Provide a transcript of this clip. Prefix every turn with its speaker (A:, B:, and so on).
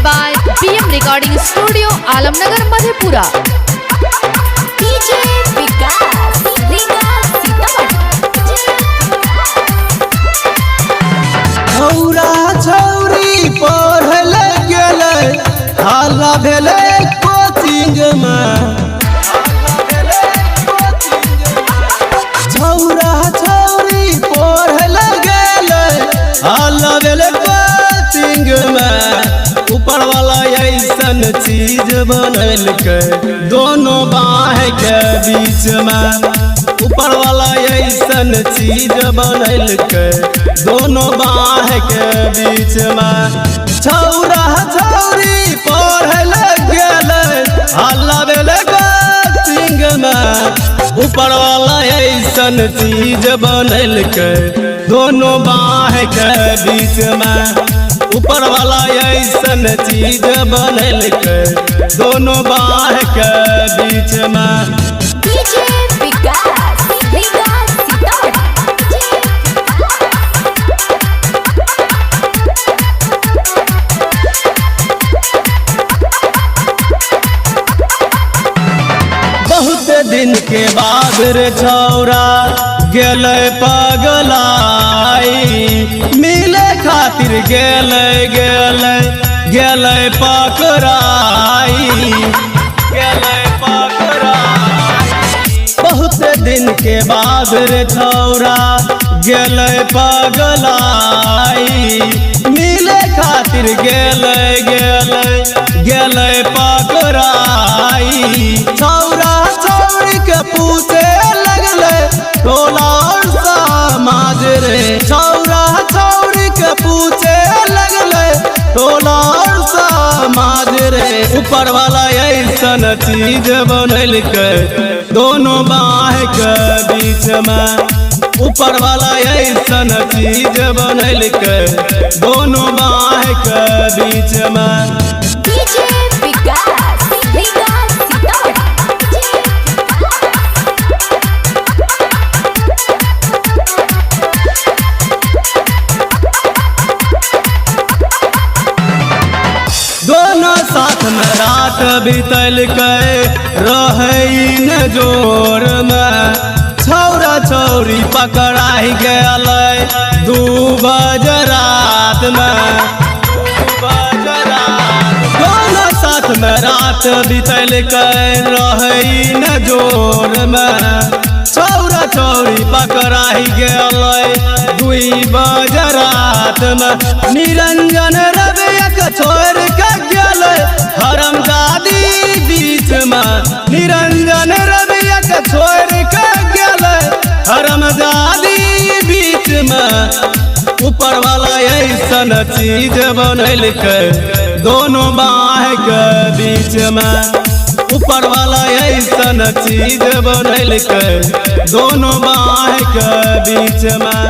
A: by PM Recording Studio, Alamnagar, Madhepura.
B: DJ Vikas,
C: छौरा छौरी पढ़ल गेले हल्ला भेले कोचिंग में। छौरा छौरी पढ़ल गेले हल्ला भेले कोचिंग में। ऊपर वाला ऐसन चीज बनल के दोनों बाह के बीच में। ऊपर वाला ऐसन चीज बनल के दोनों बाह के बीच में। छौरा छौरी पढ़ल गेले हल्ला भेले कोचिंग में। ऊपर वाला ऐसन चीज बनल के दोनों बाह के बीच में। ऊपर वाला ऐसन चीज बनल के दोनों बाह के बीच में।
B: DJ Vikas,
C: बहुत दिन के बाद रे छौरा गेले पगलाई। मिले खातिर गेले गेले गेले पकड़ाई। गेले पकड़ाई। बहुत दिन के बाद रे छौरा गेले पगलाई। मिले खातिर गेले गेले गेले पकड़ाई। छौरा छौरी के पूछे लगले टोला और समाज रे। छौरा छौरी के पूछे लगले टोला और समाज रे। ऊपर वाला ऐसन चीज बनल के दोनों बाह के बीच में। ऊपर वाला ऐसन चीज बनल के दोनों बाह के बीच में।
B: DJ Vikas,
C: दोनों साथ में रात बीतल के रहन जोर में। छौरा छौरी पकड़ाई गए 2 बजे रात में। दोनों साथ में रात बीतल के रहन जोर में। छौरा छौरी पकड़ाई गए 2 बजे रात में। निरंजन रवैया छोड़ के गेले हरमजादी बीच में। निरंजन रवैया छोड़ के गेले हरमजादी बीच में। ऊपर वाला ऐसन चीज बनल के दोनों बाह के बीच में। ऊपर वाला ऐसन चीज बनल के दोनों बाह के बीच में।